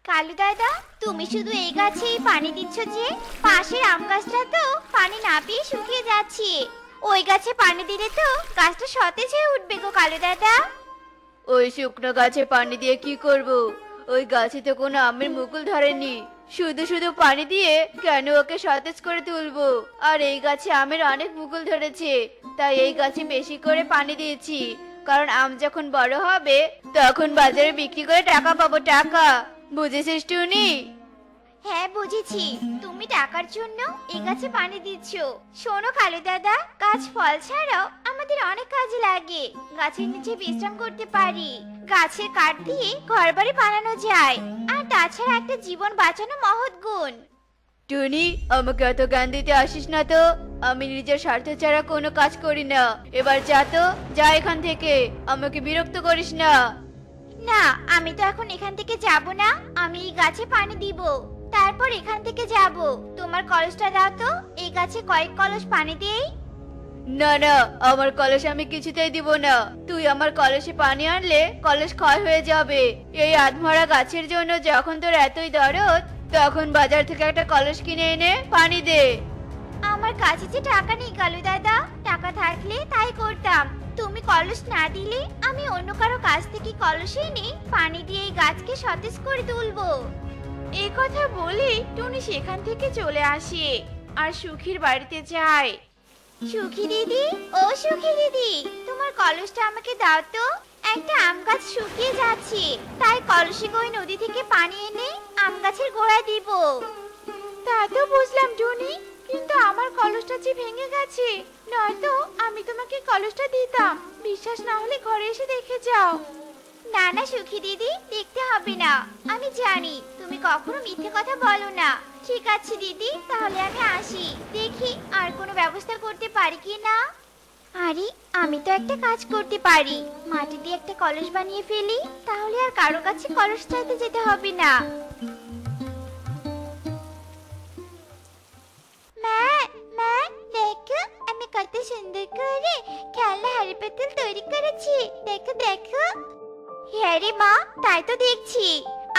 কালু দাদা, তুমি শুধু এই গাছেই পানি দিচ্ছ যে? পাশের আম গাছটা তো পানি না পেয়ে শুকিয়ে যাচ্ছে। ওই গাছে পানি দিলে তো গাছটা সতেজ হয়ে উঠবে গো কালু দাদা। ওই শুকনো গাছে পানি দিয়ে কি করব? ওই গাছে তো কোনো আমের মুকুল ধরেনি। শুধু শুধু পানি দিয়ে কেন ওকে সতেজ করে তুলবো? আর এই গাছে আমের অনেক মুকুল ধরেছে, তাই এই গাছে বেশি করে পানি দিয়েছি। কারণ আম যখন বড় হবে তখন বাজারে বিক্রি করে টাকা পাবো, টাকা। বুঝেছিস টুনি? হ্যাঁ বুঝেছি, তুমি টাকার জন্য এই গাছে পানি দিচ্ছ। শোনো কালু দাদা, গাছ ফল ছাড়াও আমাদের অনেক কাজে লাগে। গাছের নিচে বিশ্রাম করতে পারি, গাছের কাঠ দিয়ে ঘরবাড়ি বানানো যায়, আর তাছাড়া একটা জীবন বাঁচানো মহৎ গুণ। টুনি, আমাকে এত জ্ঞান দিতে আসিস না তো। আমি নিজের স্বার্থ ছাড়া কোনো কাজ করি না। এবার যা তো, যা এখান থেকে। আমাকে বিরক্ত করিস না। না, আমি তো এখন এখান থেকে যাব না। আমি এই গাছে পানি দিব, তারপর এখান থেকে যাব। তোমার কলসটা দাও তো, এই গাছে কয়েক কলস পানি দেই। না না, আমার কলস আমি কিছুতেই দিব না। তুই আমার কলসে পানি আনলে কলস ক্ষয় হয়ে যাবে। এই আধমরা গাছের জন্য যখন তোর এতই দরদ, তখন বাজার থেকে একটা কলস কিনে এনে পানি দে। আমার কাছে যে টাকা নেই কালু দাদা, টাকা থাকলে তাই করতাম। তুমি কলস না দিলে আমি অন্য কারো কাছ থেকে কলস এনে পানি দিয়ে এই গাছকে সতেজ করে তুলবো। এই কথা বলে টুনি সেখান থেকে চলে আসে আর সুখীর বাড়িতে যায়। সুখী দিদি, ও সুখী দিদি, তোমার কলসটা আমাকে দাও তো। একটা আম গাছ শুকিয়ে যাচ্ছে, তাই কলসে করে নদী থেকে পানি এনে আম গাছের গোড়ায় দিব। তা তো বুঝলাম টুনি, কিন্তু আমার কলসটা যে ভেঙে গেছে, নয়তো আমি তোমাকে কলসটা দিতাম। বিশ্বাস না হলে ঘরে এসে দেখে যাও। না না সুখী দিদি, দেখতে হবে না। আমি জানি তুমি কখনো মিথ্যে কথা বলো না। ঠিক আছে দিদি, তাহলে আমি আসি, দেখি আর কোনো ব্যবস্থা করতে পারি কি না। আরে, আমি তো একটা কাজ করতে পারি। মাটি দিয়ে একটা কলস বানিয়ে ফেলি, তাহলে আর কারো কাছে কলস চাইতে যেতে হবে না। মা, মা, দেখো আমি কত সুন্দর করে খেলনা হাড়ি পাতিল তৈরি করেছি। দেখো দেখো। হ্যাঁ রে মা, তাই তো দেখছি।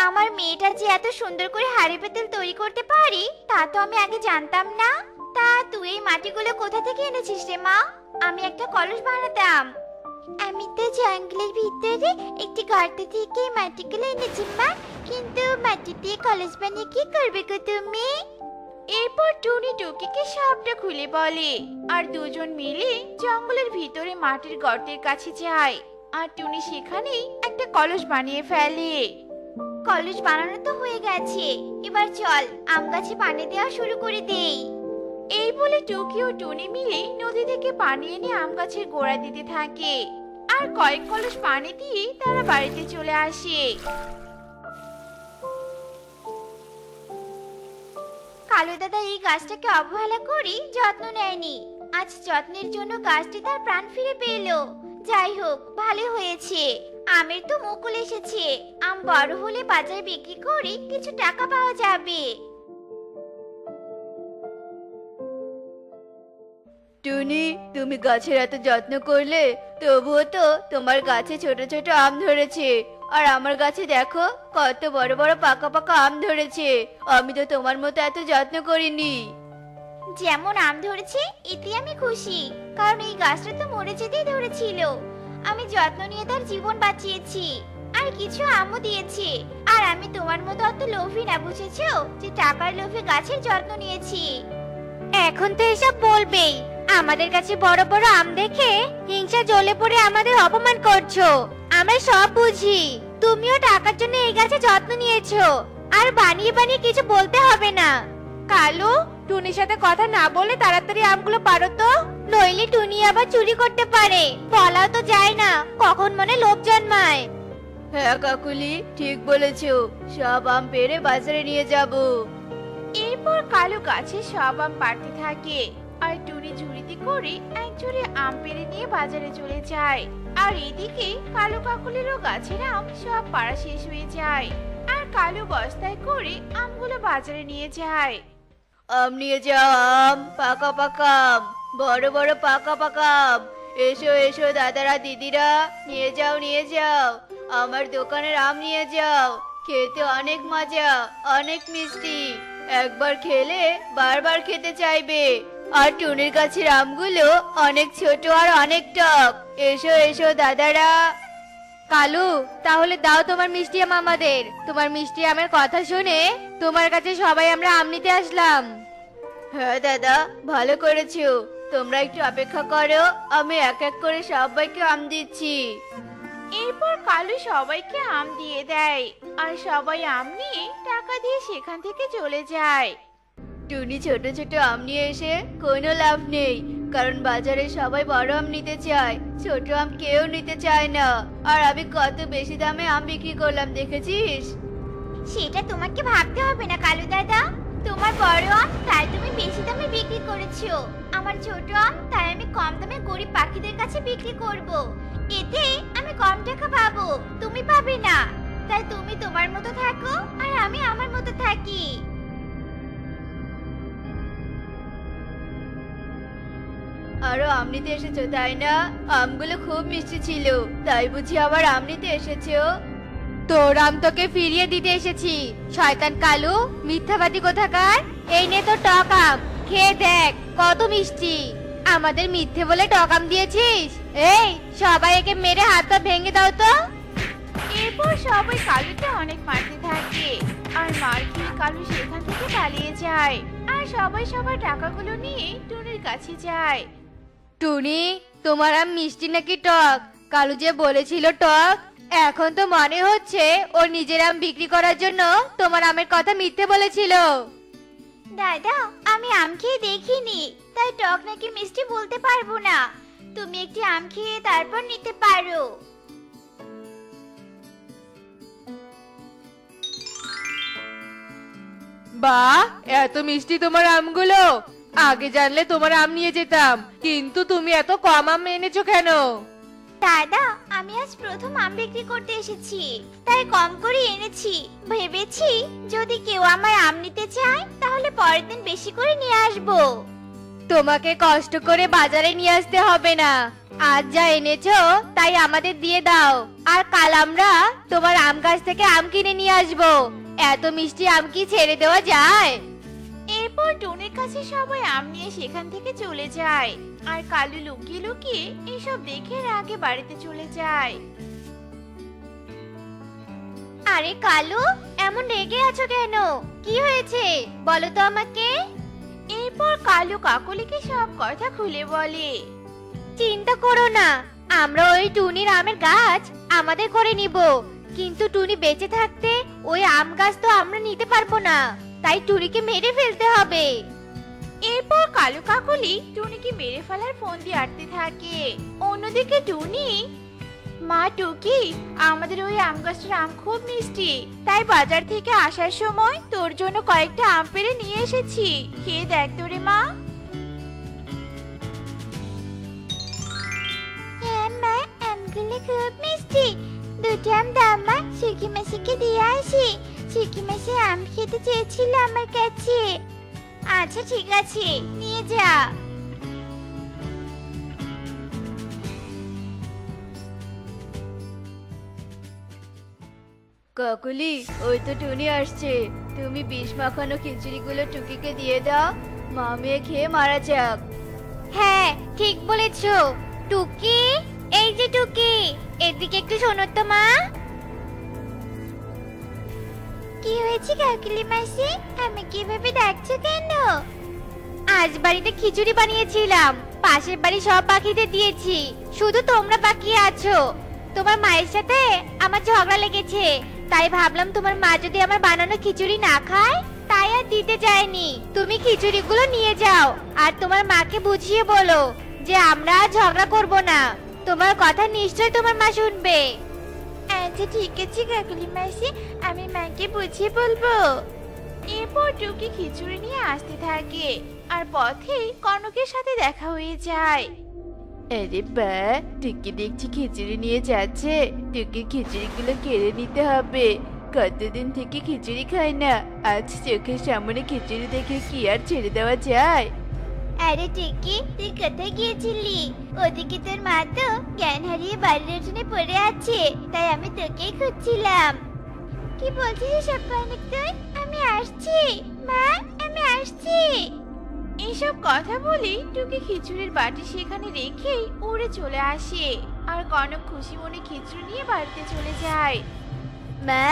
আমার মেয়েটা যে এত সুন্দর করে হাড়ি পাতিল তৈরি করতে পারে, তা তো আমি আগে জানতাম না। তা তুই এই মাটিগুলো কোথা থেকে এনেছিস রে মা? আমি একটা কলস বানাতাম। আমি তো জঙ্গলের ভিতরে একটি গর্ত থেকে মাটিগুলো এনেছি মা। কিন্তু মাটি দিয়ে কলস বানিয়ে কি করবে গো তুমি? এরপর টুনি টুকিকে সবটা খুলে বলে, আর দুজন মিলে জঙ্গলের ভিতরে মাটির গর্তের কাছে যায়। আর টুনি সেখানেই একটা কলস বানিয়ে ফেলে। কলস বানানো তো হয়ে গেছে, এবার চল আম গাছে পানি দেওয়া শুরু করে দেই। এই বলে টুকি ও টুনি মিলে নদী থেকে পানি এনে আম গাছের গোড়া দিতে থাকে। আর কয়েক কলস পানি দিয়ে তারা বাড়িতে চলে আসে। কালু দাদা এই গাছটাকে অবহেলা করে যত্ন নেয়নি। আজ যত্নের জন্য গাছটি তার প্রাণ ফিরে পেল। যাই হোক, ভালো হয়েছে। আমের তো মুকুল এসেছে, আম বড় হলে বাজারে বিক্রি করে কিছু টাকা পাওয়া যাবে। টুনি, তুমি গাছের এত যত্ন করলে, তবুও তো তোমার গাছে ছোট ছোট আম ধরেছে। আর আমার গাছে দেখো কত বড় বড় পাকা পাকা আম ধরেছে। আমি তো তোমার মতো এত যত্ন করিনি। যেমন আম ধরেছে এতে আমি খুশি, কারণ এই গাছটা তো মরে যেতেই ধরেছিল। আমি যত্ন নিয়ে তার জীবন বাঁচিয়েছি, আর কিছু আমও দিয়েছি। আর আমি তোমার মতো অত লোভী না, বুঝেছো, যে টাকার লোভে গাছের যত্ন নিয়েছি। এখন তো এসব বলবেই। আমাদের কাছে বড় বড় আম দেখে হিংসা জ্বলে পড়ে আমাদের অপমান করছো। আমরা সব বুঝি। তুমিও টাকার জন্য এই গাছে যত্ন নিয়েছো, আর বানিয়ে বানিয়ে কিছু বলতে হবে না। কালু, টুনির সাথে কথা না বলে তাড়াতাড়ি আমগুলো পারো তো, নইলে টুনি আবার চুরি করতে পারে। বলাও তো যায় না, কখন মনে লোভ জন্মায়। হ্যাঁ কাকুলি, ঠিক বলেছো। সব আম পেড়ে বাজারে নিয়ে যাব। এরপর কালু গাছে সব আম পাড়তে থাকে, আর টুনি ঝুড়িতে করে এক ঝুড়ি আম পেড়ে নিয়ে বাজারে চলে যায়। আর এদিকে কালু কাকুলিরও গাছের আম সব পাড়া শেষ হয়ে যায়। আর কালু বস্তায় করে আমগুলো বাজারে নিয়ে যায়। আম নিয়ে যাও, আম পাকা পাকা আম, বড় বড় পাকা পাকা আম। এসো এসো দাদারা দিদিরা, নিয়ে যাও নিয়ে যাও। আমার দোকানের আম নিয়ে যাও। খেতে অনেক মজা, অনেক মিষ্টি। একবার খেলে বারবার খেতে চাইবে। আর টুনির গাছের আমগুলো অনেক ছোট আর অনেক টক। এসো এসো দাদারা। কালু, তাহলে দাও তোমার মিষ্টি আম আমাদের। তোমার মিষ্টি আমের কথা শুনে তোমার কাছে সবাই আমরা আম নিতে আসলাম। হ্যাঁ দাদা, ভালো করেছো। তোমরা একটু অপেক্ষা করো, আমি এক এক করে সবাইকে আম দিচ্ছি। এরপর কালু সবাইকে আম দিয়ে দেয় আর সবাই আম নিয়ে টাকা দিয়ে সেখান থেকে চলে যায়। টুনি ছোট ছোট আম নিয়ে এসে কোনো লাভ নেই, কারণ বাজারে সবাই বড় আম নিতে চায়, ছোট আম কেউ নিতে চায় না। আর আমি কত বেশি দামে আম বিক্রি করলাম দেখেছিস? সেটা তোমাকে ভাবতে হবে না কালু দাদা। তোমার বড় আম তাই তুমি বেশি দামে বিক্রি করেছো, আমার ছোট আম তাই আমি কম দামে গরিব পাখিদের কাছে বিক্রি করব। এতে আমি কম টাকা পাবো, তুমি পাবে না। তাই তুমি তোমার মতো থাকো আর আমি আমার মতো থাকি। আরো আম নিতে এসেছো তাই না? আমগুলো খুব মিষ্টি ছিল, তাই বুঝি আবার আম নিতে এসেছো? তোর আম তোকে ফিরিয়ে দিতে এসেছি, শয়তান কালু, মিথ্যাবাদী কোথাকার। এই নে তোর টক আম, খেয়ে দেখ কত মিষ্টি। আমাদের মিথ্যে বলে টক আম দিয়েছিস? এই সবাই একে মেরে হাত পা ভেঙে দাও তো। এরপর সবাই কালুকে অনেক মারতে থাকে আর মার খেয়ে কালু সেখান থেকে পালিয়ে যায়। আর সবাই সবার টাকাগুলো নিয়ে টুনির কাছে যায়। টুনি, তোমার আম মিষ্টি নাকি টক? কালু যে বলেছিল টক, এখন তো মনে হচ্ছে ওর নিজের আম বিক্রি করার জন্য তোমার আমের কথা মিথ্যে বলেছিল। দাদা, আমি আম খেয়ে দেখিনি, তাই টক নাকি মিষ্টি বলতে পারবো না। তুমি একটি আম খেয়ে তারপর নিতে পারো। বাহ, এত মিষ্টি তোমার আমগুলো। আগে জানলে তোমার আম নিয়ে যেতাম, কিন্তু তুমি এত কম আম এনেছো কেন? দাদা, আমি আজ প্রথম আম বিক্রি করতে এসেছি, তাই কম করে এনেছি। ভেবেছি যদি কেউ আমার আম নিতে চায় তাহলে পরের দিন বেশি করে নিয়ে আসবো। তোমাকে কষ্ট করে বাজারে নিয়ে আসতে হবে না। আজ যা এনেছো তাই আমাদের দিয়ে দাও, আর কাল আমরা তোমার আম গাছ থেকে আম কিনে নিয়ে আসবো। এত মিষ্টি আম কি ছেড়ে দেওয়া যায়? এরপর টুনির কাছে সবাই আম নিয়ে সেখান থেকে চলে যায় আর কালু লুকিয়ে লুকিয়ে এসব দেখে রাগে বাড়িতে চলে যায়। আরে কালু, এমন রেগে আছো কেন? কি হয়েছে বলো তো আমাকে। এরপর কালু কাকলিকে সব কথা খুলে বলে। চিন্তা করো না, আমরা ওই টুনির আমের গাছ আমাদের করে নিব, কিন্তু টুনি বেঁচে থাকতে ওই আম গাছ তো আমরা নিতে পারবো না, তাই টুনিকে মেরে ফেলতে হবে। এরপর কালু কাকলি টুনিকে মেরে ফেলার ফোন দিয়ে আটতে থাকে। অন্যদিকে টুনি, মা টুকি, আমাদের ওই আম গাছটার আম খুব মিষ্টি, তাই বাজার থেকে আসার সময় তোর জন্য কয়েকটা আম পেড়ে নিয়ে এসেছি, খেয়ে দেখ তো রে মা। হ্যাঁ মা, আমগুলো খুব মিষ্টি। দুটো আম দাও মা, সুখী মাসিকে দিয়ে আসি। সুখী মাসি আম খেতে চেয়েছিল আমার কাছে। আচ্ছা ঠিক আছে, নিয়ে যা। কাকলি, ওই তো টুনি আসছে। তুমি বিষ মাখানো খিচুড়িগুলো টুকিকে দিয়ে দাও, মা মেয়ে খেয়ে মারা যাক। হ্যাঁ, ঠিক বলেছো। টুকি, এই যে টুকি, এদিকে একটু শোনো তো মা। কি হয়েছে কাকলি মাসি, আমি কিভাবে ডাকছো কেন? আজ বাড়িতে খিচুড়ি বানিয়েছিলাম, পাশের বাড়ি সব পাখিদের দিয়েছি, শুধু তোমরা বাকি আছো। তোমার মায়ের সাথে আমার ঝগড়া লেগেছে, তাই ভাবলাম তোমার মা যদি আমার বানানো খিচুড়ি না খায়, তাই আর দিতে যায়নি। তুমি খিচুড়িগুলো নিয়ে যাও আর তোমার মাকে বুঝিয়ে বলো যে আমরা আর ঝগড়া করব না। তোমার কথা নিশ্চয়ই তোমার মা শুনবে। আচ্ছা ঠিক আছে কাকলি মাসি, আমি মাকে বুঝিয়ে বলবো। এরপর টুকি খিচুড়ি নিয়ে আসতে থাকে আর পথে কনকের সাথে দেখা হয়ে যায়। আরে বা, টুকি দেখছি খিচুড়ি নিয়ে যাচ্ছে। টুকির খিচুড়িগুলো কেড়ে নিতে হবে, কতদিন থেকে খিচুড়ি খায় না। আজ চোখের সামনে খিচুড়ি দেখে কি আর ছেড়ে দেওয়া যায়? আরে টুকি, তুই কোথায় গিয়েছিলি? ওদিকে তোর মা তো জ্ঞান হারিয়ে বাড়ির উঠোনে পড়ে আছে, তাই আমি তোকেই খুঁজছিলাম। কি বলছিস সব কনক তুই? আমি আসছি মা, আমি আসছি। এইসব কথা বলে টুকি খিচুড়ির বাটি সেখানে রেখেই উড়ে চলে আসে। আর কনক খুশি মনে খিচুড়ি নিয়ে বাড়িতে চলে যায়। মা,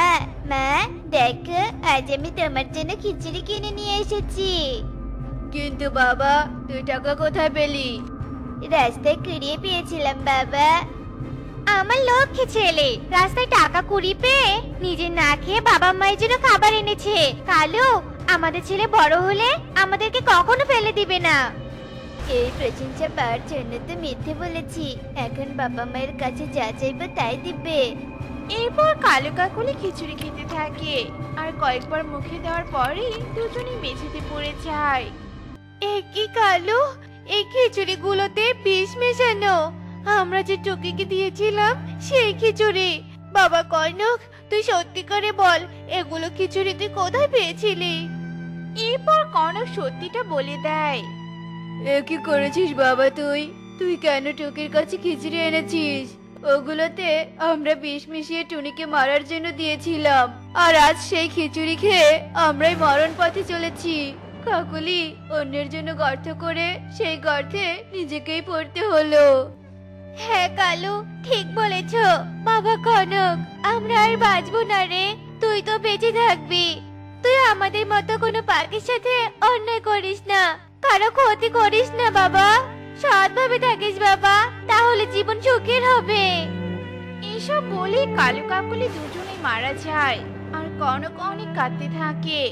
মা দেখো, আজ আমি তোমার জন্য খিচুড়ি কিনে নিয়ে এসেছি। কিন্তু বাবা, তুই টাকা কোথায় পেলি? রাস্তায় কুড়িয়ে পেয়েছিলাম বাবা। আমার লক্ষ্মী ছেলে রাস্তায় টাকা কুড়ি পেয়ে নিজে না খেয়ে বাবা মায়ের জন্য খাবার এনেছে। কালু, আমাদের ছেলে বড় হলে আমাদেরকে কখনো ফেলে দিবে না। এই প্রশংসা পাওয়ার জন্য তো মিথ্যে বলেছি, এখন বাবা মায়ের কাছে যা চাইবো তাই দিবে। এরপর কালু কাকুলি খিচুড়ি খেতে থাকে। আর কয়েকবার মুখে দেওয়ার পরেই দুজনেই মেঝেতে পড়ে যায়। এ কি কালু, এই খিচুড়িগুলোতে বিষ মেশানো। আমরা যে টুকিকে দিয়েছিলাম সেই খিচুড়ি। বাবা কনক, তুই সত্যি করে বল, এগুলো খিচুড়ি তুই কোথায় পেয়েছিলি? এরপর কনক সত্যিটা বলে দেয়। এ কি করেছিস বাবা তুই? তুই কেন টুকির কাছে খিচুড়ি এনেছিস? ওগুলোতে আমরা বিষ মিশিয়ে টুনিকে মারার জন্য দিয়েছিলাম। আর আজ সেই খিচুড়ি খেয়ে আমরাই মরণ পথে চলেছি। কাকুলি, অন্যের জন্য গর্ত করে সেই গর্তে নিজেকেই পড়তে হলো। হ্যাঁ কালু, ঠিক বলেছ। বাবা কনক, আমরা আর বাঁচবো না রে। তুই তো বেঁচে থাকবি। তুই আমাদের মতো কোনো পাখির সাথে অন্যায় করিস না, কারো ক্ষতি করিস না বাবা। সৎভাবে থাকিস বাবা, তাহলে জীবন সুখের হবে। এসব বলে কালু কাকুলি দুজনেই মারা যায়। আর কনক অনেক কাঁদতে থাকে।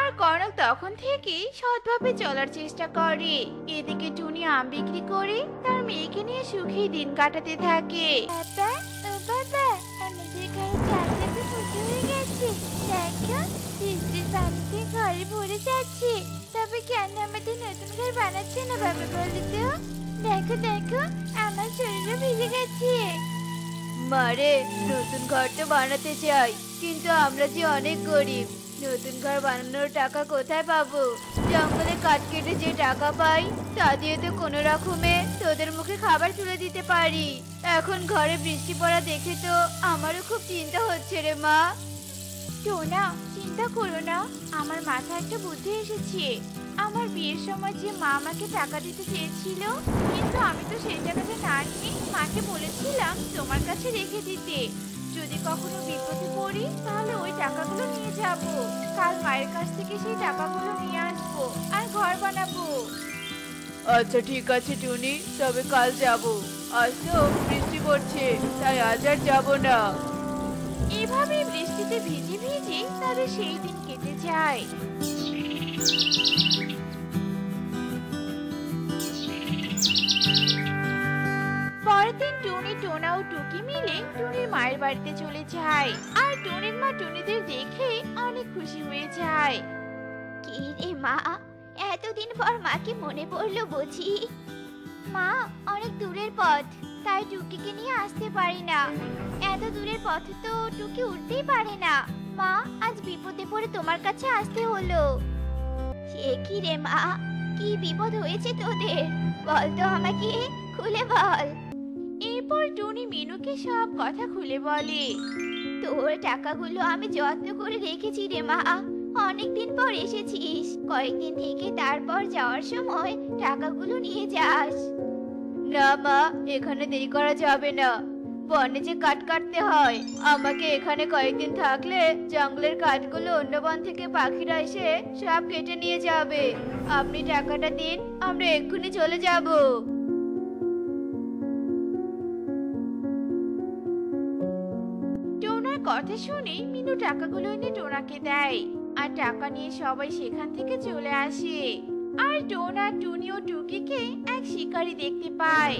আর কনক তখন থেকে সৎভাবে চলার চেষ্টা করে। এদিকে টুনি আম বিক্রি করে তার মেয়েকে নিয়ে সুখী দিন কাটাতে থাকে। বাবা, ও বাবা, আমাদের ঘরে চারদিকে ফুটো হয়ে গেছে। দেখো, বৃষ্টির পানিতে ঘরে ভরে যাচ্ছে। তবে কেন আমাদের নতুন ঘর বানাচ্ছে না বাবা, বলো তো? দেখো দেখো, আমার শরীরও ভিজে গেছে। মারে, নতুন ঘর তো বানাতে চাই, কিন্তু আমরা যে অনেক গরিব। নতুন ঘর বানানোর টাকা কোথায় পাবো? জঙ্গলে কাঠ কেটে যে টাকা পাই তা দিয়ে তো কোনো রকমে তোদের মুখে খাবার তুলে দিতে পারি। এখন ঘরে বৃষ্টি পড়া দেখে তো আমারও খুব চিন্তা হচ্ছে রে মা। টোনা, চিন্তা করো না, আমার মাথায় একটা বুদ্ধি এসেছে। আমার বিয়ের সময় যে মা আমাকে টাকা দিতে চেয়েছিল, কিন্তু আমি তো সেই টাকাটা না নিয়ে মাকে বলেছিলাম তোমার কাছে রেখে দিতে। যদি কখনো বিপদে পড়ি তাহলে ওই টাকাগুলো নিয়ে যাব। কাল মায়ের কাছ থেকে সেই টাকাগুলো নিয়ে আসবো আর ঘর বানাবো। আচ্ছা ঠিক আছে টুনি, তবে কাল যাব। আজ তো বৃষ্টি পড়ছে, তাই আজ আর যাব না। এভাবে বৃষ্টিতে ভিজে ভিজে তাদের সেই দিন কেটে যায়। পরের দিন টুনি, টোনা ও টুকি মিলে টুনির মায়ের বাড়িতে চলে যায়। আর টুনির মা টুনিদের দেখে অনেক খুশি হয়ে যায়। কি রে মা, এতদিন পর মাকে মনে পড়লো বুঝি? মা, অনেক দূরের পথ, তাই টুকিকে নিয়ে আসতে পারি না। এত দূরের পথে তো টুকি উঠতেই পারে না। মা, আজ বিপদে পড়ে তোমার কাছে আসতে হলো। সে কি রে মা, কি বিপদ হয়েছে তোদের? বল তো আমাকে, খুলে বল। এরপর টুনি মিনুকে সব কথা খুলে বলে। তোর টাকাগুলো আমি যত্ন করে রেখেছি রে মা। অনেকদিন পর এসেছিস, কয়েকদিন থেকে তারপর যাওয়ার সময় টাকাগুলো নিয়ে যাস। না মা, এখানে দেরি করা যাবে না। বনে যে কাঠ কাটতে হয়, আমাকে এখানে কয়েকদিন থাকলে জঙ্গলের কাঠগুলো অন্য বন থেকে পাখিরা এসে সব কেটে নিয়ে যাবে। আপনি টাকাটা দিন, আমরা এক্ষুনি চলে যাব। টোনার কথা শুনে মিনু টাকাগুলো এনে টোনাকে দেয়। আর টাকা নিয়ে সবাই সেখান থেকে চলে আসে। আর টোনা, টুনি ও টুকিকে এক শিকারী দেখতে পায়।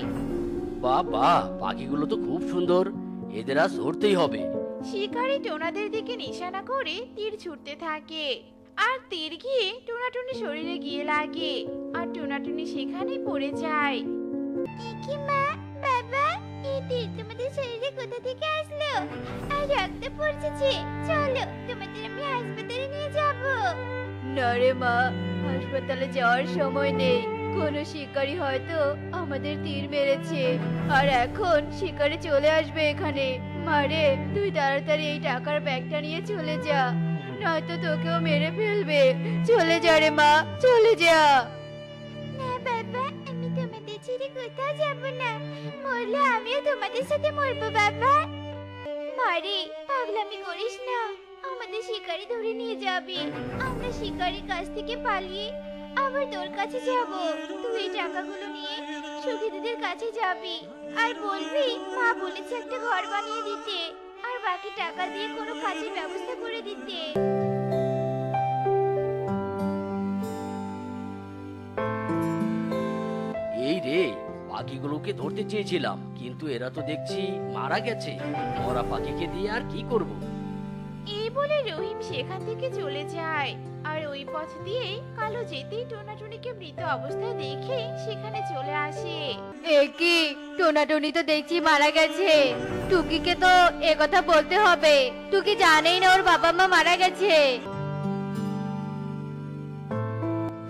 বাবা, পাখিগুলো তো খুব সুন্দর, এদের আজ ধরতেই হবে। শিকারী টোনাদের দিকে নিশানা করে তীর ছুটতে থাকে। আর তীর গিয়ে টোনাটুনি শরীরে গিয়ে লাগে। আর টোনাটুনি সেখানেই পড়ে যায়। কি মা, বাবা, এই তীর তোমাদের শরীরে কোথা থেকে আসলো? আর রক্ত পড়ছে। চলো, তোমাদের আমি হাসপাতালে নিয়ে যাব। না রে মা, হাসপাতালে যাওয়ার সময় নেই। কোনো শিকারী হয়তো আমাদের তীর মেরেছে, আর এখন শিকারী চলে আসবে এখানে। মারে, তুই তাড়াতাড়ি এই টাকার ব্যাগটা নিয়ে চলে যা, নয়তো তোকেও মেরে ফেলবে। চলে যা রে মা, চলে যা। না বাবা, আমি তোমাদের ছেড়ে কোথাও যাব না। মরলে আমিও তোমাদের সাথে মরবো বাবা। মারে, পাগলামি করিস না, আমাদের শিকারি ধরে নিয়ে যাবে। আমরা শিকারির কাছ থেকে পালিয়ে আবার তোর কাছে যাব। তুই এই টাকাগুলো নিয়ে সুখীদের কাছে যাবি আর বলবি মা বলেছে একটা ঘর বানিয়ে দিতে, আর বাকি টাকা দিয়ে কোনো কাজের ব্যবস্থা করে দিতে। এই রে, পাখিগুলোকে ধরতে চেয়েছিলাম, কিন্তু এরা তো দেখছি মারা গেছে। মরা পাখিকে দিয়ে আর কি করব? এই বলে রহিম সেখান থেকে চলে যায়। আর ওই পথ দিয়ে কালো যেতেই টোনাটুনিকে মৃত অবস্থায় দেখে সেখানে চলে আসে। এ কি, টোনাটুনি তো দেখছি মারা গেছে। টুকিকে তো এ কথা বলতে হবে, টুকি জানেই না ওর বাবা মা মারা গেছে।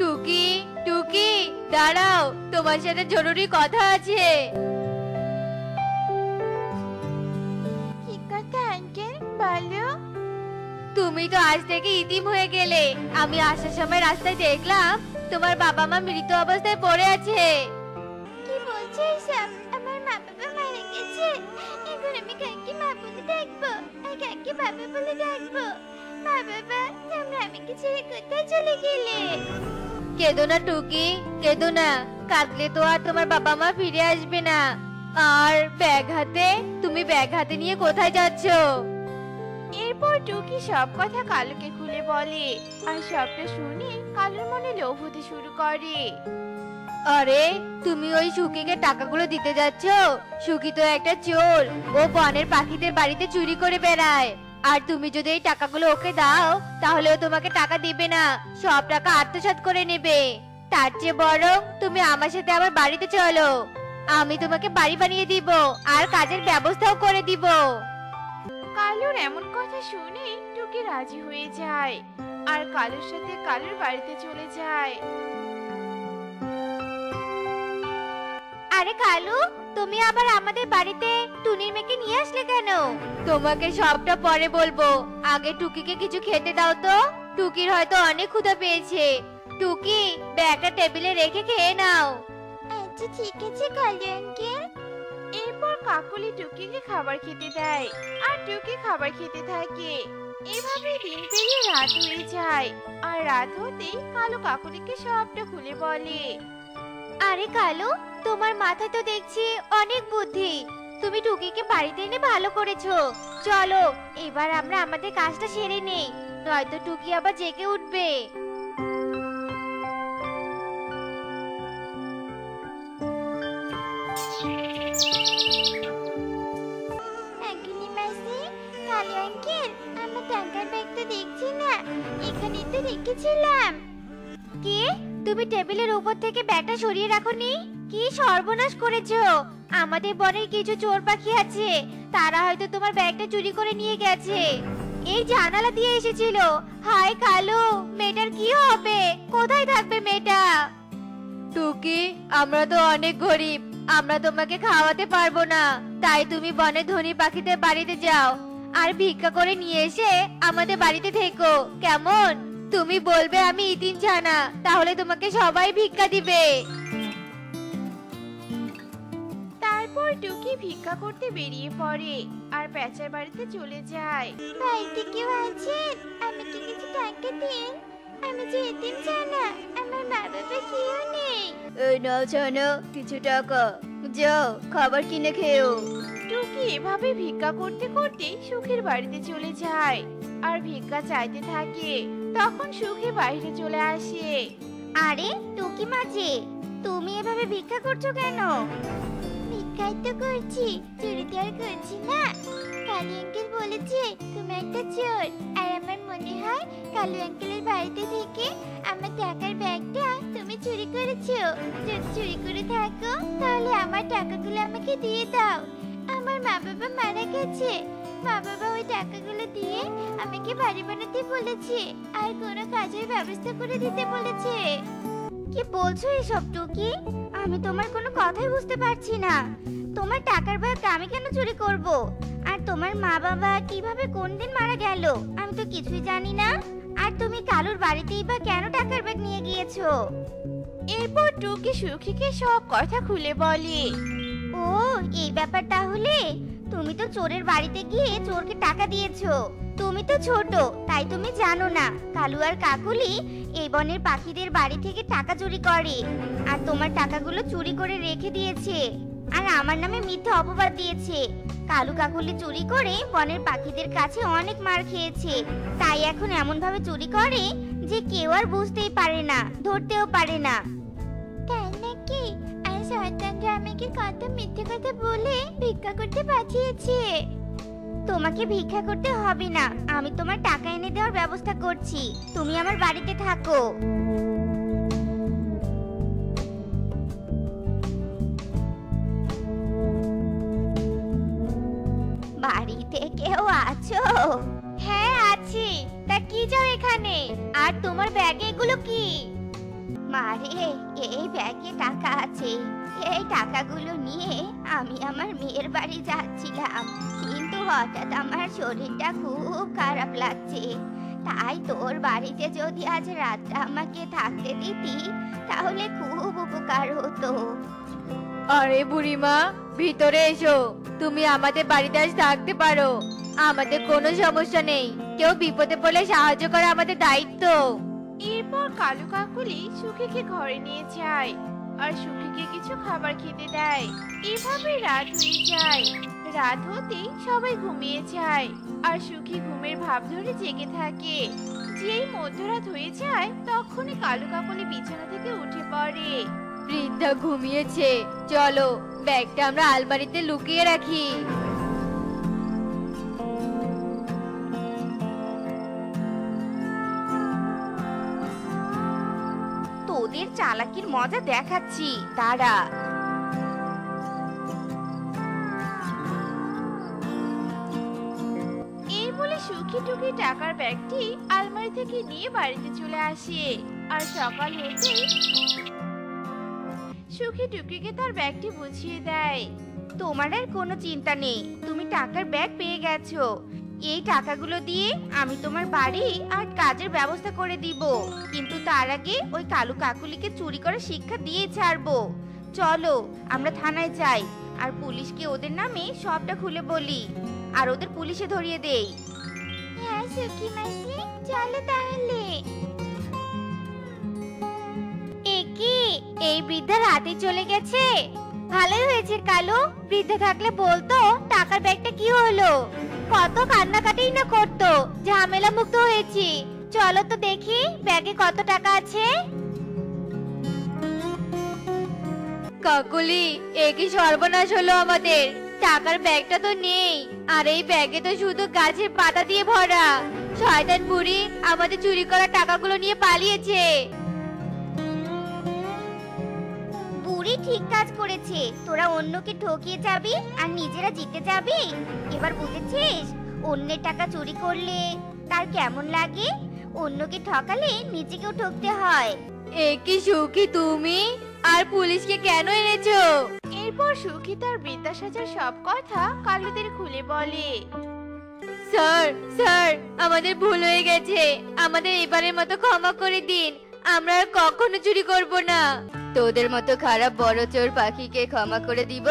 টুকি, টুকি, দাঁড়াও, তোমার সাথে জরুরি কথা আছে। কি কথা আঙ্কেল, বলো। তুমি তো আজ থেকে ইতিম হয়ে গেলে। আমি আসার সময় রাস্তায় দেখলাম তোমার বাবা মা মৃত অবস্থায় পড়ে আছে। কি বলছো এসব? আমার মা বাবা মারা গেছে, এখন আমি কাকে মা বলে ডাকবো আর কাকে বাবা বলে ডাকবো? মা বাবা, তোমরা আমাকে ছেড়ে কোথায় চলে গেলে? কেঁদো না টুকি, কেঁদো না। কাঁদলে তো আর তোমার বাবা মা ফিরে আসবে না। আর ব্যাগ হাতে, তুমি ব্যাগ হাতে নিয়ে কোথায় যাচ্ছো? এরপর টুকি সব কথা কালুকে খুলে বলে, আর সবটা শুনে কালুর মনে লোভ হতে শুরু করে। আরে, তুমি ওই সুকিকে টাকাগুলো দিতে যাচ্ছো? সুকি তো একটা চোর, ও বনের পাখিদের বাড়িতে চুরি করে বেড়ায়। আর তুমি যদি এই টাকাগুলো ওকে দাও, তাহলে ও তোমাকে টাকা দিবে না, সব টাকা আত্মসাৎ করে নেবে। তার চেয়ে বরং তুমি আমার সাথে আমার বাড়িতে চলো, আমি তোমাকে বাড়ি বানিয়ে দিব আর কাজের ব্যবস্থাও করে দিব। কালুর এমন কথা শুনে টুকি রাজি হয়ে যায় আর কালুর সাথে কালুর বাড়িতে চলে যায়। আরে কালু, তুমি আবার আমাদের বাড়িতে টুনির মেয়েকে নিয়ে আসলে কেন? তোমাকে সবটা পরে বলবো, আগে টুকিকে কিছু খেতে দাও তো। টুকির হয়তো অনেক ক্ষুধা পেয়েছে। টুকি, ব্যাগটা টেবিলে রেখে খেয়ে নাও। আচ্ছা ঠিক আছে কালু আঙ্কেল। এরপর কাকলি টুকিকে খাবার খেতে দেয় আর টুকি খাবার খেতে থাকে। এভাবে দিন পেরিয়ে রাত হয়ে যায় আর রাত হতেই কালু কাকলিকে সবটা খুলে বলে। আরে কালু, তোমার মাথায় তো দেখছি অনেক বুদ্ধি। তুমি টুকিকে বাড়িতে এনে ভালো করেছো। চলো এবার আমরা আমাদের কাজটা সেরে নেই, নয়তো টুকি আবার জেগে উঠবে। আঙ্কেলি মাসি, কালু আঙ্কেল, আমার টাকার ব্যাগটা দেখছি না, এখানেই তো রেখেছিলাম। কি, তুমি টেবিলের উপর থেকে ব্যাগটা সরিয়ে রাখোনি? কি সর্বনাশ করেছো! আমাদের বনে কিছু চোর পাখি আছে, তারা হয়তো তোমার ব্যাগটা চুরি করে নিয়ে গেছে। এই জানালা দিয়ে এসেছিল। হায় কালু, মেয়েটার কি হবে? কোথায় থাকবে মেয়েটা? টুকি, আমরা তো অনেক গরিব, আমরা তোমাকে খাওয়াতে পারবো না। তাই তুমি বনে ধনী পাখিদের বাড়িতে যাও আর ভিক্ষা করে নিয়ে এসে আমাদের বাড়িতে থেকো, কেমন? তুমি বলবে আমি ইতিম জানা, তাহলে তোমাকে সবাই ভিক্ষা দিবে। তারপর টুকি ভিক্ষা করতে বেরিয়ে পড়ে আর প্যাঁচার বাড়িতে চলে যায়। বাড়িতে কেউ আছেন? আমাকে কিছু টাকা দিন, আমি যে এতিম জানা, আমার মা বাবা কেউ নেই। এই নাও জানো কিছু টাকা, যাও খাবার কিনে খেও। টুকি এভাবে ভিক্ষা করতে করতে সুখের বাড়িতে চলে যায় আর ভিক্ষা চাইতে থাকে। তখন সুখী বাইরে চলে আসে। আরে টুকি মাঝি, তুমি এভাবে ভিক্ষা করছো কেন? ভিক্ষাই তো করছি, চুরি তো আর করছি না। কালু আঙ্কেল বলেছে তুমি একটা চোর, আর আমার মনে হয় কালু আঙ্কেলের বাড়িতে থেকে আমার টাকার ব্যাগটা তুমি চুরি করেছো। যদি চুরি করে থাকো তাহলে আমার টাকাগুলো আমাকে দিয়ে দাও। আমার মা বাবা মারা গেছে, মা বাবা ওই টাকাগুলো দিয়ে আমাকে বাড়ি বানাতে বলেছে আর কোনো কাজের ব্যবস্থা করে দিতে বলেছে। কি বলছো এসব টুকি? আমি তোমার কোনো কথাই বুঝতে পারছি না। তোমার টাকার ব্যাগটা আমি কেন চুরি করব? আর তোমার মা বাবা কিভাবে কোন দিন মারা গেল আমি তো কিছুই জানি না। আর তুমি কালুর বাড়িতেই বা কেন টাকার ব্যাগ নিয়ে গিয়েছো? এরপর টুকি সুখীকে সব কথা খুলে বলে। ও এই ব্যাপার তাহলে। তুমি তো চোরের বাড়িতে গিয়ে চোরকে টাকা দিয়েছো। তুমি তো ছোট, তাই তুমি জানো না কালু আর কাকুলি এই বনের পাখিদের বাড়ি থেকে টাকা চুরি করে। আর তোমার টাকাগুলো চুরি করে রেখে দিয়েছে আর আমার নামে মিথ্যা অপবাদ দিয়েছে। কালু কাকুলি চুরি করে বনের পাখিদের কাছে অনেক মার খেয়েছে, তাই এখন এমন ভাবে চুরি করে যে কেউ আর বুঝতেই পারে না, ধরতেও পারে না। তাই নাকি? আর শয়তানরা আমাকে কত মিথ্যে কথা বলে ভিক্ষা করতে পাঠিয়েছে। তোমাকে ভিক্ষা করতে হবে না, আমি তোমার টাকা এনে দেওয়ার ব্যবস্থা করছি। তুমি আমার বাড়িতে থাকো। বাড়িতে কেউ আছো? হ্যাঁ আছি। তা কি যাও এখানে? আর তোমার ব্যাগে এগুলো কি? মারে, এই ব্যাগে টাকা আছে। এই টাকাগুলো নিয়ে আমি আমার মেয়ের বাড়ি যাচ্ছিলাম, কিন্তু হঠাৎ আমার শরীরটা খুব খারাপ লাগছে। তাই তোর বাড়িতে যদি আজ রাতটা আমাকে থাকতে দিতি তাহলে খুব উপকার হতো। আরে বুড়িমা, ভিতরে এসো। তুমি আমাদের বাড়িতে আজ থাকতে পারো, আমাদের কোনো সমস্যা নেই। কেউ বিপদে পড়লে সাহায্য করা আমাদের দায়িত্ব। এরপর কালু কাকুলি সুখীকে ঘরে নিয়ে যায় আর সুখীকে কিছু খাবার খেতে দেয়। এভাবে রাত হয়ে যায়। রাত হতেই সবাই ঘুমিয়ে যায় আর সুখী ঘুমের ভাব ধরে জেগে থাকে। যেই মধ্যরাত হয়ে যায় তখনই কালু কাকুলি বিছানা থেকে উঠে পড়ে। বৃদ্ধা ঘুমিয়েছে, চলো ব্যাগটা আমরা আলমারিতে লুকিয়ে রাখি। তোদের চালাকির মজা দেখাচ্ছি, দাঁড়া। এই বলে সুখী টুকি টাকার ব্যাগটি আলমারি থেকে নিয়ে বাড়িতে চলে আসে। আর সকাল হতেই সুখী টুকিকে তার ব্যাগটি বুঝিয়ে দেয়। তোমার আর কোনো চিন্তা নেই, তুমি টাকার ব্যাগ পেয়ে গেছো। এই টাকাগুলো দিয়ে আমি তোমার বাড়ি আর কাজের ব্যবস্থা করে দিব, কিন্তু তার আগে ওই কালু কাকুলিকে চুরি করে শিক্ষা দিয়ে ছাড়বো। চলো আমরা থানায় যাই আর পুলিশকে ওদের নামে সবটা খুলে বলি আর ওদের পুলিশে ধরিয়ে দেই। হ্যাঁ সুখী মাসি, চলো তাহলে। একি এই বৃদ্ধা রাতে চলে গেছে? ভালোই হয়েছে কালু, বৃদ্ধা থাকলে বলতো টাকার ব্যাগটা কি হলো। কত কান্নাকাটি না করতো, ঝামেলা মুক্ত হয়েছি। চলো তো দেখি ব্যাগে কত টাকা আছে। কাকুলি, এ কি সর্বনাশ হলো আমাদের। টাকার ব্যাগটা তো নেই, আর এই ব্যাগে তো শুধু গাছের পাতা দিয়ে ভরা। শয়তান বুড়ি আমাদের চুরি করা টাকাগুলো নিয়ে পালিয়েছে। বুড়ি ঠিক কাজ করেছে, তোরা অন্যকে ঠকিয়ে যাবি আর নিজেরা জিতে যাবি। এবার বুঝেছিস অন্যের টাকা চুরি করলে তার কেমন লাগে? অন্যকে ঠকালে নিজেকেও ঠকতে হয়। এ কি সুখী তুমি? আর পুলিশকে কেন এনেছো? এরপর সুখী তার বৃদ্ধা সাজার সব কথা কালুদের খুলে বলে। স্যার স্যার, আমাদের ভুল হয়ে গেছে, আমাদের এবারের মতো ক্ষমা করে দিন। আমরা আর কখনো চুরি করব না। তোদের মতো খারাপ বড় চোর পাখিকে ক্ষমা করে দিব?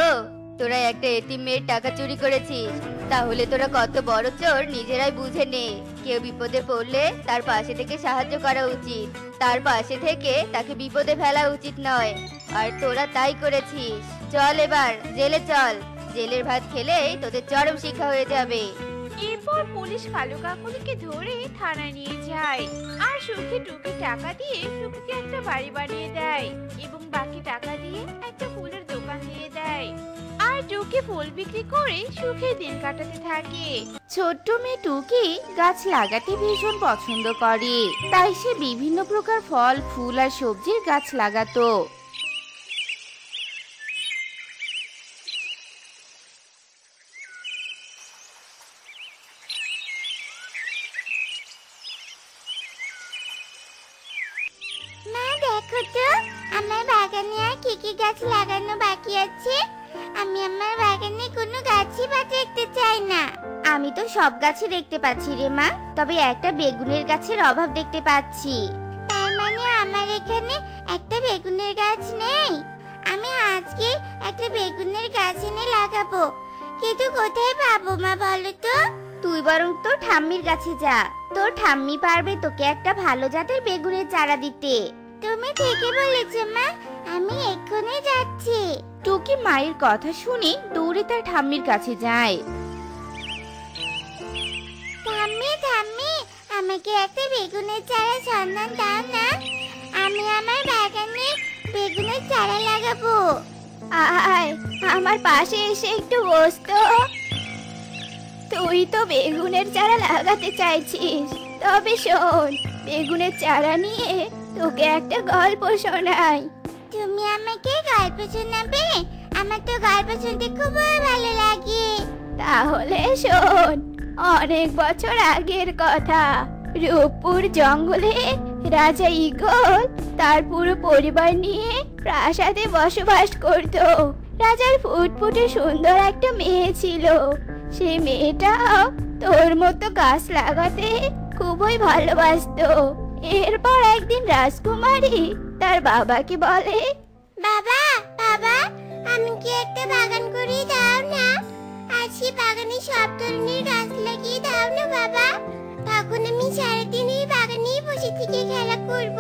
তোরা একটা এতিম মেয়ের টাকা চুরি করেছিস, তাহলে তোরা কত বড় চোর নিজেরাই বুঝে নে। কেউ বিপদে পড়লে তার পাশে থেকে সাহায্য করা উচিত, তার পাশে থেকে তাকে বিপদে ফেলা উচিত নয়। আর তোরা তাই করেছিস। চল এবার জেলে চল, জেলের ভাত খেলেই তোদের চরম শিক্ষা হয়ে যাবে। এরপর পুলিশ কালু কাকুলিকে ধরে থানায় নিয়ে যায় আর সুখী টুকি টাকা দিয়ে টুকিকে একটা বাড়ি বানিয়ে দেয় এবং বাকি টাকা দিয়ে একটা ফুলের দোকান দিয়ে দেয়। আর টুকি ফুল বিক্রি করে সুখে দিন কাটাতে থাকে। ছোট্ট মেয়ে টুকি গাছ লাগাতে ভীষণ পছন্দ করে, তাই সে বিভিন্ন প্রকার ফল, ফুল আর সবজির গাছ লাগাতো। মা দেখো তো আমার বাগানে আর কি কি গাছ লাগানো বাকি আছে। আমি আমার বাগানে কোনো গাছই বা দেখতে চাই না। আমি তো সব গাছে দেখতে পাচ্ছি রে মা, তবে একটা বেগুনের গাছের অভাব দেখতে পাচ্ছি। তার মানে আমার এখানে একটা বেগুনের গাছ নেই? আমি আজকে একটা বেগুনের গাছ এনে লাগাবো, কিন্তু কোথায় পাবো মা বলো তো? তুই বরং তোর ঠাম্মির কাছে যা, তোর ঠাম্মি পারবে তোকে একটা ভালো জাতের বেগুনের চারা দিতে। তুমি ঠিকই বলেছো মা, আমি এক্ষুনি যাচ্ছি। টুকি মায়ের কথা শুনে দৌড়ে তার ঠাম্মির কাছে যায়। ঠাম্মি ঠাম্মি, আমাকে একটা বেগুনের চারা সন্ধান দাও না, আমি আমার বাগানে বেগুনের চারা লাগাবো। আয় আমার পাশে এসে একটু বস তো। তুই তো বেগুনের চারা লাগাতে চাইছিস, তবে শোন, বেগুনের চারা নিয়ে তোকে একটা গল্প শোনাই। তুমি আমাকে গল্প শোনাবে? আমার তো গল্প শুনতে খুব ভালো লাগে। তাহলে শোন, অনেক বছর আগের কথা। রূপপুর জঙ্গলে রাজা ঈগল তার পুরো পরিবার নিয়ে প্রাসাদে বসবাস করত। রাজার ফুটফুটে সুন্দর একটা মেয়ে ছিল। সেই মেয়েটাও তোর মতো গাছ লাগাতে খুবই ভালোবাসতো। এরপর একদিন রাজকুমারী তার বাবাকে বলে, বাবা বাবা, আমি কি একটা বাগান করে দাও না? আর সেই বাগানে সব ধরনের গাছ লাগিয়ে দাও না বাবা। তখন আমি সারাদিন এই বাগানেই বসে থেকে খেলা করব,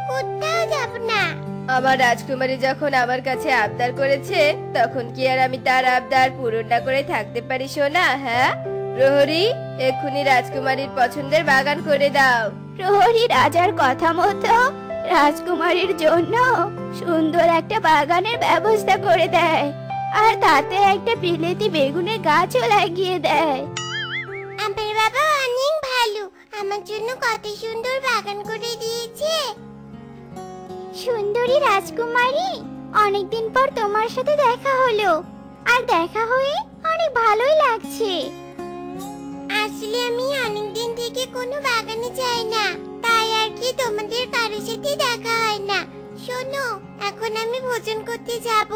কোথাও যাব না। আমার রাজকুমারী যখন আমার কাছে আবদার করেছে, তখন কি আর আমি তার আবদার পূরণ না করে থাকতে পারি সোনা? হ্যাঁ প্রহরী, এক্ষুনি রাজকুমারীর পছন্দের বাগান করে দাও। প্রহরী রাজার কথা মতো রাজকুমারীর জন্য সুন্দর একটা বাগানের ব্যবস্থা করে দেয়, আর তাতে একটা বিলেতি বেগুনের গাছও লাগিয়ে দেয়। আমার বাবা অনেক ভালো, আমার জন্য কত সুন্দর বাগান করে দিয়েছে। সুন্দরী রাজকুমারী, অনেকদিন পর তোমার সাথে দেখা হলো, আর দেখা হয়ে অনেক ভালোই লাগছে। আসলে আমি অনেকদিন থেকে কোনো বাগানে যাই না, তাই আর কি তোমাদের কারোর সাথে দেখা হয় না। শোনো, এখন আমি ভোজন করতে যাব,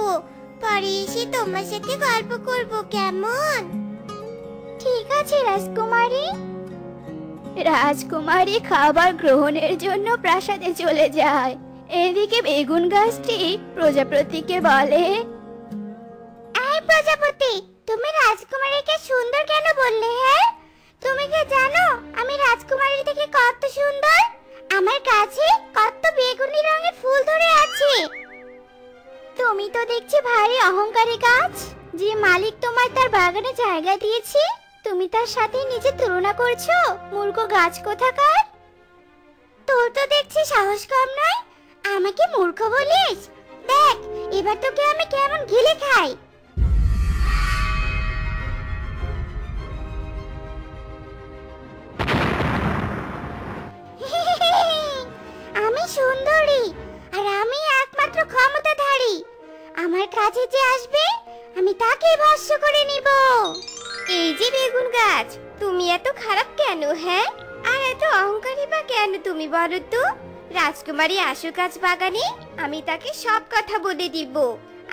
পরে এসে তোমার সাথে গল্প করব, কেমন? ঠিক আছে রাজকুমারী। রাজকুমারী খাবার গ্রহণের জন্য প্রাসাদে চলে যায়। এদিকে বেগুন গাছটি প্রজাপতিকে বলে, এই প্রজাপতি, তুমি রাজকুমারীকে সুন্দর কেন বললে? হ্যাঁ, তুমি কি জানো আমি রাজকুমারীর থেকে কত সুন্দর? আমার কাছে কত বেগুনি রঙের ফুল ধরে আছে। তুমি তো দেখছি ভারী অহংকারী গাছ। যে মালিক তোমার তার বাগানে জায়গা দিয়েছে, তুমি তার সাথে নিজে তুলনা করছো? মূর্খ গাছ কোথাকার! তোর তো দেখছি সাহস কম নয়, আমাকে মূর্খ বলিস? দেখ এবার তোকে আমি কেমন গিলে খাই। আমি সুন্দরী, আর আমি একমাত্র ক্ষমতাধারী। আমার কাছে যে আসবে আমি তাকে ভস্ম করে নিব। এই যে বেগুন গাছ, তুমি এত খারাপ কেন? হ্যাঁ, আর এত অহংকারী বা কেন তুমি বলো তো? রাজকুমারী আসুক আজ বাগানে, আমি তাকে সব কথা বলে দিব,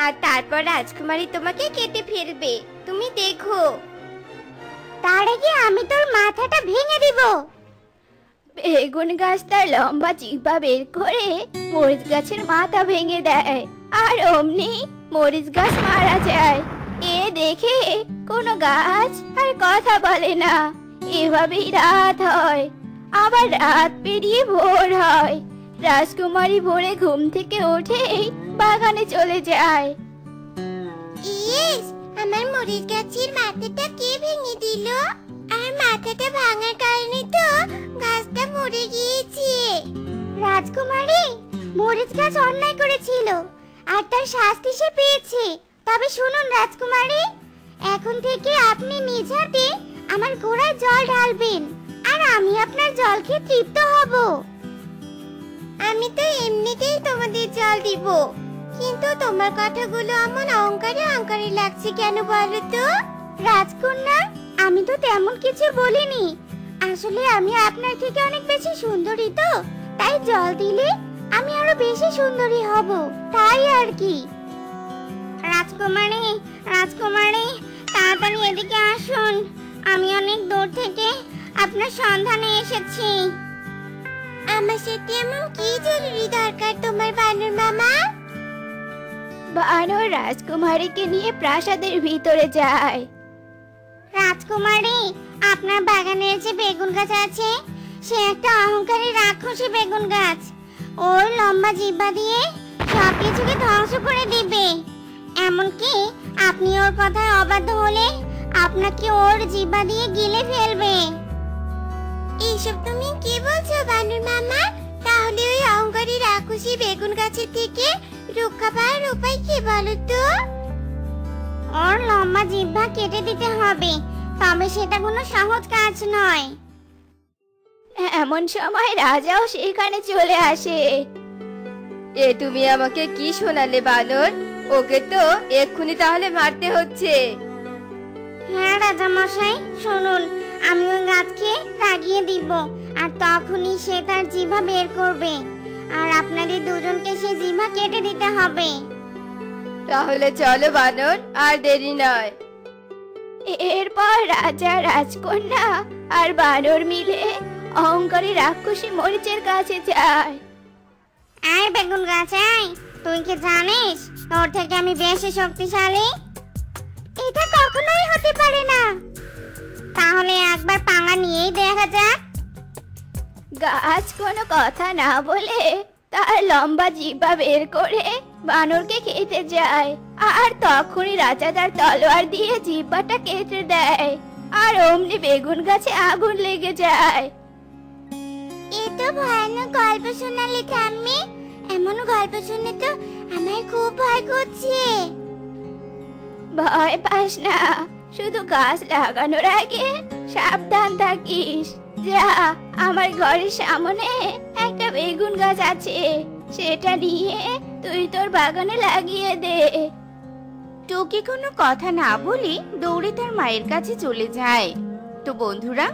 আর তারপর রাজকুমারী তোমাকে কেটে ফেলবে, তুমি দেখো। তার আগে আমি তোর মাথাটা ভেঙে দিব। বেগুন গাছ তার লম্বা জিহ্বা বের করে মরিচ গাছের মাথা ভেঙে দেয়, আর অমনি মরিচ গাছ মারা যায়। এ দেখে কোনো গাছ আর কথা বলে না। এভাবেই রাত হয়, আবার রাত পেরিয়ে ভোর হয়। রাজকুমারী ভোরে ঘুম থেকে উঠে বাগানে চলে যায়। ইস, আমার মরিচ গাছের মাথাটা কে ভেঙে দিল? আর মাথাটা ভাঙার কারণে তো গাছটা মরে গিয়েছে। রাজকুমারী, মরিচ গাছ অন্যায় করেছিল, আর তার শাস্তি সে পেয়েছে। তবে শুনুন রাজকুমারী, এখন থেকে আপনি নিজ হাতে আমার গোড়ায় জল ঢালবেন, আর আমি আপনার জল খেয়ে তৃপ্ত হব। আমি তো এমনিতেই তোমাদের জল দিব, কিন্তু তোমার কথাগুলো আমার অহংকারী অহংকারী লাগছে কেন বলো তো? রাজকন্যা, আমি তো তেমন কিছু বলিনি। আসলে আমি আপনার থেকে অনেক বেশি সুন্দরী, তো তাই জল দিলে আমি আরো বেশি সুন্দরী হব, তাই আর কি। রাজকুমারী, রাজকুমারী, তাড়াতাড়ি এদিকে আসুন, আমি অনেক দূর থেকে আপনার সন্ধানে এসেছি। আমার সাথে এমন কি জরুরি দরকার তোমার বানর মামা? বানর রাজকুমারীকে নিয়ে প্রাসাদের ভিতরে যায়। রাজকুমারী, আপনার বাগানের যে বেগুন গাছ আছে সে একটা অহংকারী রাক্ষসী বেগুন গাছ। ওর লম্বা জিহ্বা দিয়ে সবকিছুকে ধ্বংস করে দিবে। এমনকি আপনি ওর কথায় অবাধ্য হলে আপনাকে ওর জিহ্বা দিয়ে গিলে ফেলবে। এইসব তুমি কি বলছো বানর মামা? তাহলে ওই অহংকারী রাক্ষসী বেগুন গাছের থেকে রক্ষা পাওয়ার উপায় কি বলো তো? ওর লম্বা জিহ্বা কেটে দিতে হবে, তবে সেটা কোনো সহজ কাজ নয়। এমন সময় রাজাও সেখানে চলে আসে। এ তুমি আমাকে কি শোনালে বানর? ওকে তো এক্ষুনি তাহলে মারতে হচ্ছে। হ্যাঁ রাজা মশাই, শুনুন, আমি ওই গাছকে লাগিয়ে দিব আর তখনই সে তার জিহ্বা বের করবে, আর আপনাদের দুজনকে সে জিহ্বা কেটে দিতে হবে। তাহলে চলো বানর, আর দেরি নয়। এরপর রাজা, রাজকন্যা আর বানর মিলে অহংকারী রাক্ষসী মরিচের কাছে যায়। আয় বেগুন গাছ, আয়। তুই কি জানিস তোর থেকে আমি বেশি শক্তিশালী? এটা কখনোই হতে পারে না। তাহলে একবার পাঙ্গা নিয়েই দেখা যাক। গাছ কোনো কথা না বলে তার লম্বা জিহ্বা বের করে বানরকে খেতে যায়, আর তখনই রাজা তার তলোয়ার দিয়ে জিহ্বাটা কেটে দেয়, আর অমনি বেগুন গাছে আগুন লেগে যায়। এত ভয়ানক গল্প শোনালে ঠাম্মি, এমন গল্প শুনে তো আমার খুব ভয় করছে। ভয় পাস না, শুধু গাছ লাগানোর আগে সাবধান থাকিস। যা, আমার ঘরের সামনে একটা বেগুন গাছ আছে, সেটা নিয়ে তুই তোর বাগানে লাগিয়ে দে। টুকি কোনো কথা না বলে দৌড়ে তার মায়ের কাছে চলে যায়। তো বন্ধুরা,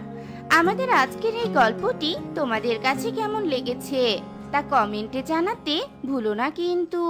আমাদের আজকের এই গল্পটি তোমাদের কাছে কেমন লেগেছে তা কমেন্টে জানাতে ভুলো না কিন্তু।